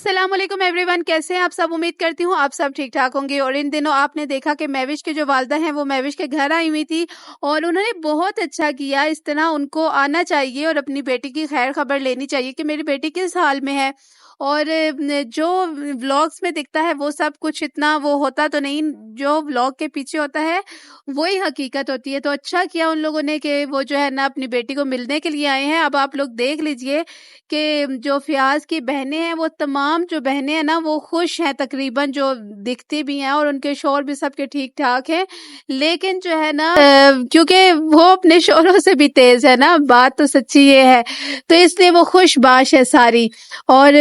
السلام علیکم every one, کیسے ہیں آپ سب؟ امید کرتی ہوں آپ سب ٹھیک ٹھاک ہوں گے۔ اور ان دنوں آپ نے دیکھا کہ مہوش کے جو والدہ ہیں وہ مہوش کے گھر آئی ہوئی تھی اور انہوں نے بہت اچھا کیا۔ اس طرح ان کو آنا چاہیے اور اپنی بیٹی کی خیر خبر لینی چاہیے کہ میری بیٹی کس حال میں ہے۔ اور جو ولاگس میں دکھتا ہے وہ سب کچھ اتنا وہ ہوتا تو نہیں، جو ولاگ کے پیچھے ہوتا ہے وہی حقیقت ہوتی ہے۔ تو اچھا کیا ان لوگوں نے کہ وہ جو ہے نا اپنی بیٹی کو ملنے کے لیے آئے ہیں۔ اب آپ لوگ دیکھ لیجئے کہ جو فیاض کی بہنیں ہیں وہ تمام جو بہنیں ہیں نا وہ خوش ہیں تقریباً، جو دکھتی بھی ہیں، اور ان کے شوہر بھی سب کے ٹھیک ٹھاک ہیں۔ لیکن جو ہے نا کیونکہ وہ اپنے شوہروں سے بھی تیز ہے نا، بات تو سچی یہ ہے، تو اس لیے وہ خوش باش ہے ساری۔ اور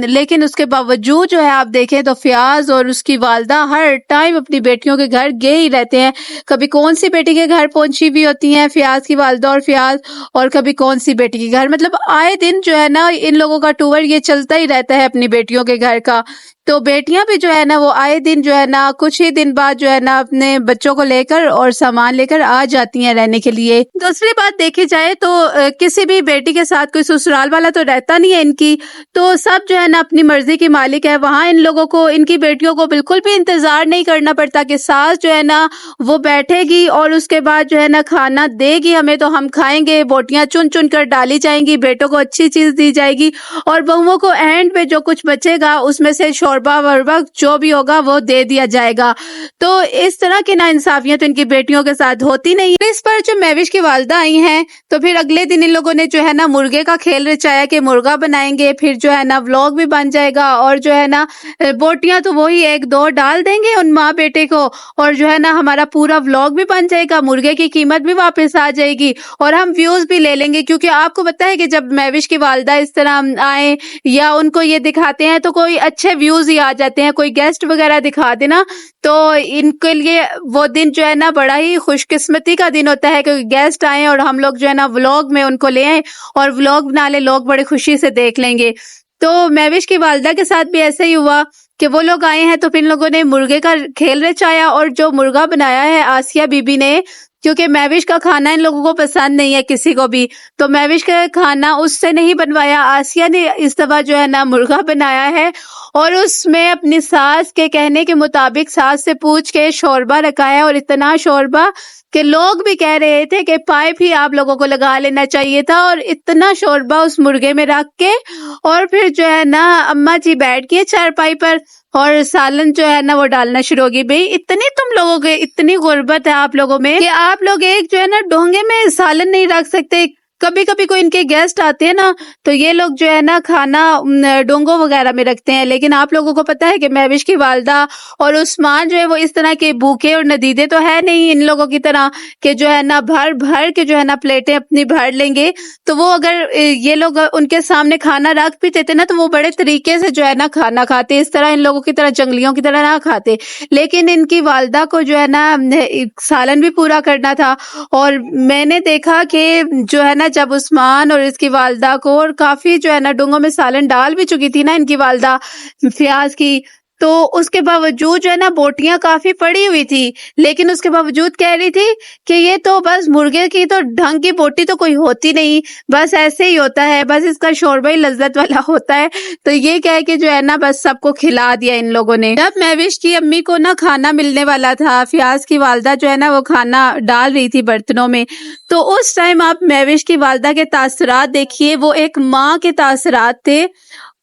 لیکن اس کے باوجود جو ہے آپ دیکھیں تو فیاض اور اس کی والدہ ہر ٹائم اپنی بیٹیوں کے گھر گئے ہی رہتے ہیں۔ کبھی کون سی بیٹی کے گھر پہنچی بھی ہوتی ہیں فیاض کی والدہ اور فیاض، اور کبھی کون سی بیٹی کے گھر، مطلب آئے دن جو ہے نا ان لوگوں کا ٹور یہ چلتا ہی رہتا ہے اپنی بیٹیوں کے گھر کا۔ تو بیٹیاں بھی جو ہے نا وہ آئے دن جو ہے نا کچھ ہی دن بعد جو ہے نا اپنے بچوں کو لے کر اور سامان لے کر آ جاتی ہیں رہنے کے لیے۔ دوسری بات دیکھی جائے تو کسی بھی بیٹی کے ساتھ کوئی سسرال والا تو رہتا نہیں ہے ان کی، تو سب جو ہے نا اپنی مرضی کی مالک ہے۔ وہاں ان لوگوں کو، ان کی بیٹیوں کو بالکل بھی انتظار نہیں کرنا پڑتا کہ ساس جو ہے نا وہ بیٹھے گی اور اس کے بعد جو ہے نا کھانا دے گی ہمیں تو ہم کھائیں گے، بوٹیاں چن چن کر ڈالی جائیں گی، بیٹوں کو اچھی چیز دی جائے گی، اور بہوؤں کو اینڈ پہ جو کچھ بچے گا اس میں سے شوربہ وربہ جو بھی ہوگا وہ دے دیا جائے گا۔ تو اس طرح کی ناانصافیاں تو ان کی بیٹیوں کے ساتھ ہوتی نہیں۔ اس پر جو مہوش کی والدہ آئی ہیں تو پھر اگلے دن ان لوگوں نے جو ہے نا مرغے کا کھیل رچایا کہ مرغا بنائیں گے، پھر جو ہے نا ولاگ بھی بن جائے گا، اور جو ہے نا بوٹیاں تو وہی ایک دو ڈال دیں گے ان ماں بیٹے کو، اور جو ہے نا ہمارا پورا ولاگ بھی بن جائے گا، مرغے کی قیمت بھی واپس آ جائے گی، اور ہم ویوز بھی لے لیں گے۔ کیونکہ آپ کو پتہ ہے کہ جب مہوش کی والدہ اس طرح آئے یا ان کو یہ دکھاتے ہیں تو کوئی اچھے ویوز ہی آ جاتے ہیں، کوئی گیسٹ وغیرہ دکھا دینا تو ان کے لیے وہ دن جو ہے نا بڑا ہی خوش قسمتی کا دن ہوتا ہے کہ گیسٹ آئیں اور ہم لوگ جو ہے نا ولاگ میں ان کو لے آئیں اور ولاگ بنا لیں، لوگ بڑے خوشی سے دیکھ لیں گے۔ تو مہوش کی والدہ کے ساتھ بھی ایسے ہی ہوا کہ وہ لوگ آئے ہیں تو پھر ان لوگوں نے مرغے کا کھیل رچایا، اور جو مرغا بنایا ہے آسیہ بی بی نے، کیونکہ مہوش کا کھانا ان لوگوں کو پسند نہیں ہے کسی کو بھی، تو مہوش کا کھانا اس سے نہیں بنوایا، آسیہ نے اس دفعہ جو ہے نا مرغا بنایا ہے، اور اس میں اپنی ساس کے کہنے کے مطابق ساس سے پوچھ کے شوربہ رکھا ہے، اور اتنا شوربہ کہ لوگ بھی کہہ رہے تھے کہ پائپ ہی آپ لوگوں کو لگا لینا چاہیے تھا، اور اتنا شوربہ اس مرغے میں رکھ کے، اور پھر جو ہے نا اماں جی بیٹھ گئے چارپائی پر اور سالن جو ہے نا وہ ڈالنا شروع ہوگی۔ بھئی اتنی تم لوگوں کے اتنی غربت ہے آپ لوگوں میں کہ آپ لوگ ایک جو ہے نا ڈونگے میں سالن نہیں رکھ سکتے۔ کبھی کبھی کوئی ان کے گیسٹ آتے ہیں نا تو یہ لوگ جو ہے نا کھانا ڈونگوں وغیرہ میں رکھتے ہیں، لیکن آپ لوگوں کو پتہ ہے کہ مہوش کی والدہ اور عثمان جو ہے وہ اس طرح کے بھوکے اور ندیدے تو ہے نہیں ان لوگوں کی طرح کہ جو ہے نا بھر بھر کے جو ہے نا پلیٹیں اپنی بھر لیں گے۔ تو وہ اگر یہ لوگ ان کے سامنے کھانا رکھ بھی دیتے نا تو وہ بڑے طریقے سے جو ہے نا کھانا کھاتے، اس طرح ان لوگوں کی طرح جنگلیوں کی طرح نہ کھاتے۔ لیکن ان کی والدہ کو جو ہے نا سالن بھی پورا کرنا تھا، اور میں نے دیکھا کہ جو ہے نا جب عثمان اور اس کی والدہ کو، اور کافی جو ہے نا ڈونگوں میں سالن ڈال بھی چکی تھی نا ان کی والدہ فیاض کی، تو اس کے باوجود جو ہے نا بوٹیاں کافی پڑی ہوئی تھی، لیکن اس کے باوجود کہہ رہی تھی کہ یہ تو بس مرغے کی تو ڈھنگ کی بوٹی تو کوئی ہوتی نہیں، بس ایسے ہی ہوتا ہے، بس اس کا شوربہ ہی لذت والا ہوتا ہے۔ تو یہ کہہ کے جو ہے نا بس سب کو کھلا دیا ان لوگوں نے۔ جب مہوش کی امی کو نا کھانا ملنے والا تھا، فیاض کی والدہ جو ہے نا وہ کھانا ڈال رہی تھی برتنوں میں، تو اس ٹائم آپ مہوش کی والدہ کے تاثرات دیکھیے، وہ ایک ماں کے تاثرات تھے۔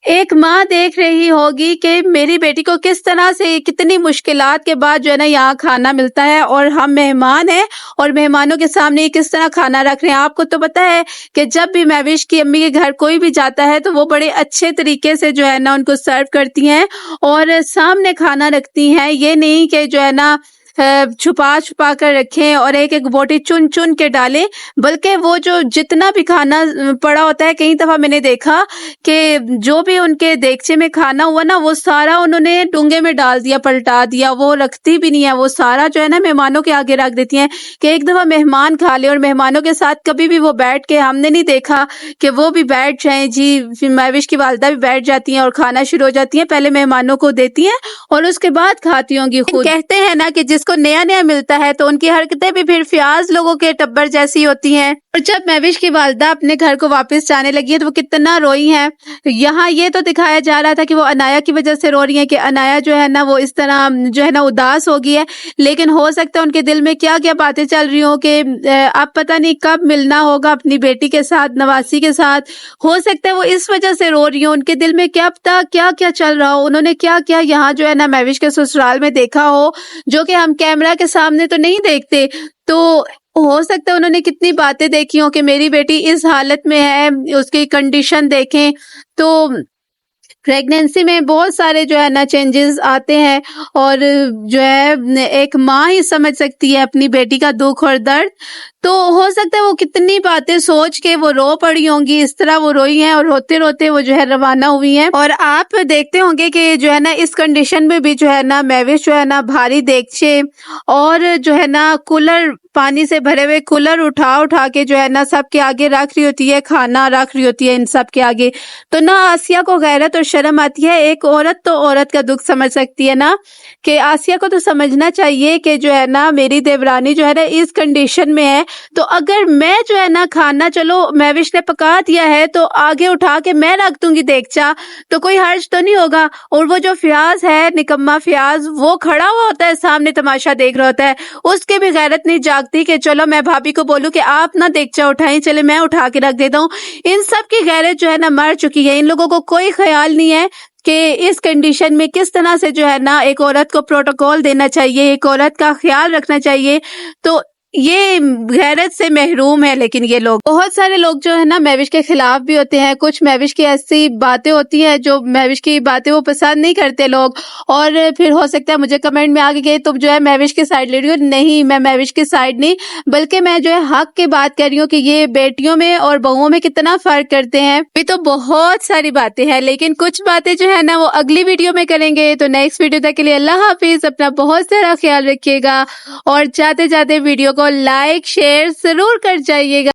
ایک ماں دیکھ رہی ہوگی کہ میری بیٹی کو کس طرح سے کتنی مشکلات کے بعد جو ہے نا یہاں کھانا ملتا ہے، اور ہم مہمان ہیں اور مہمانوں کے سامنے کس طرح کھانا رکھ رہے ہیں۔ آپ کو تو پتہ ہے کہ جب بھی مہوش کی امی کے گھر کوئی بھی جاتا ہے تو وہ بڑے اچھے طریقے سے جو ہے نا ان کو سرو کرتی ہیں اور سامنے کھانا رکھتی ہیں، یہ نہیں کہ جو ہے نا چھپا چھپا کر رکھیں اور ایک ایک بوٹی چن چن کے ڈالیں، بلکہ وہ جو جتنا بھی کھانا پڑا ہوتا ہے، کئی دفعہ میں نے دیکھا کہ جو بھی ان کے دیگچے میں کھانا ہوا نا وہ سارا انہوں نے ڈونگے میں ڈال دیا، پلٹا دیا، وہ رکھتی بھی نہیں ہے، وہ سارا جو ہے نا مہمانوں کے آگے رکھ دیتی ہیں کہ ایک دفعہ مہمان کھا لے، اور مہمانوں کے ساتھ کبھی بھی وہ بیٹھ کے ہم نے نہیں دیکھا کہ وہ بھی بیٹھ جائیں۔ جی مہوش کی والدہ بھی بیٹھ جاتی ہیں اور کھانا شروع ہو جاتی ہیں، پہلے مہمانوں کو دیتی ہیں اور اس کے بعد کھاتی ہوں گی خود۔ کہتے ہیں نا کہ جس کو نیا نیا ملتا ہے تو ان کی حرکتیں بھی پھر فیاض لوگوں کے ٹبر جیسی ہوتی ہیں۔ اور جب مہوش کی والدہ اپنے گھر کو واپس جانے لگی ہے تو وہ کتنا روئی ہیں. یہاں یہ تو دکھایا جا رہا تھا کہ وہ انایا کی وجہ سے رو رہی ہیں کہ انایا جو ہے نا وہ اس طرح جو ہے نا اداس ہو گئی ہے، لیکن ہو سکتا ہے ان کے دل میں کیا کیا باتیں چل رہی ہوں کہ اب پتہ نہیں کب ملنا ہوگا اپنی بیٹی کے ساتھ، نواسی کے ساتھ. ہو سکتا ہے وہ اس وجہ سے رو رہی ہوں، ان کے دل میں کیا پتا کیا کیا چل رہا ہو، انہوں نے کیا کیا یہاں جو ہے نا مہوش کے سسرال میں دیکھا ہو جو کہ ہم کیمرہ کے سامنے تو نہیں دیکھتے. تو ہو سکتا ہے انہوں نے کتنی باتیں دیکھی ہوں کہ میری بیٹی اس حالت میں ہے، اس کی کنڈیشن دیکھیں. تو پریگنینسی میں بہت سارے جو ہے نا چینجز آتے ہیں، اور جو ہے ایک ماں ہی سمجھ سکتی ہے اپنی بیٹی کا دکھ اور درد. تو ہو سکتا ہے وہ کتنی باتیں سوچ کے وہ رو پڑی ہوں گی، اس طرح وہ روئی ہیں اور روتے روتے وہ جو ہے روانہ ہوئی ہیں. اور آپ دیکھتے ہوں گے کہ جو ہے نا اس کنڈیشن میں بھی جو ہے نا مہوش جو ہے نا بھاری دیگچے اور جو ہے نا کولر، پانی سے بھرے ہوئے کولر اٹھا اٹھا کے جو ہے نا سب کے آگے رکھ رہی ہوتی ہے، کھانا رکھ رہی ہوتی ہے ان سب کے آگے. تو نہ آسیہ کو غیرت اور شرم آتی ہے. ایک عورت تو عورت کا دکھ سمجھ سکتی ہے نا، کہ آسیہ کو تو سمجھنا چاہیے کہ جو ہے نا میری دیورانی جو ہے نا اس کنڈیشن میں ہے، تو اگر میں جو ہے نا کھانا چلو مہوش نے پکا دیا ہے تو آگے اٹھا کے میں رکھ دوں گی دیگچا، تو کوئی حرج تو نہیں ہوگا. اور وہ جو فیاض ہے، نکما فیاض، وہ کھڑا ہوا ہوتا ہے سامنے تماشا دیکھ رہا ہوتا ہے، اس کے بھی غیرت نہیں جاگتی کہ چلو میں بھابھی کو بولوں کہ آپ نہ دیگچا اٹھائیں، چلے میں اٹھا کے رکھ دیتا ہوں. ان سب کی غیرت جو ہے نا مر چکی ہے. ان لوگوں کو کوئی خیال نہیں ہے کہ اس کنڈیشن میں کس طرح سے جو ہے نا ایک عورت کو پروٹوکول دینا چاہیے، ایک عورت کا خیال رکھنا چاہیے. تو یہ غیرت سے محروم ہے. لیکن یہ لوگ، بہت سارے لوگ جو ہے نا مہوش کے خلاف بھی ہوتے ہیں. کچھ مہوش کی ایسی باتیں ہوتی ہیں جو مہوش کی باتیں وہ پسند نہیں کرتے لوگ، اور پھر ہو سکتا ہے مجھے کمنٹ میں آگے کہ تم جو ہے مہوش کی سائڈ لے رہی ہو. نہیں، میں مہوش کی سائڈ نہیں، بلکہ میں جو ہے حق کی بات کر رہی ہوں کہ یہ بیٹیوں میں اور بہوؤں میں کتنا فرق کرتے ہیں. یہ تو بہت ساری باتیں ہیں، لیکن کچھ باتیں جو ہے نا وہ اگلی ویڈیو میں کریں گے. تو نیکسٹ ویڈیو تک کے لیے اللہ حافظ. اپنا بہت سارا خیال رکھیے گا، اور جاتے جاتے ویڈیو کو لائک شیئر ضرور کر جائیے گا.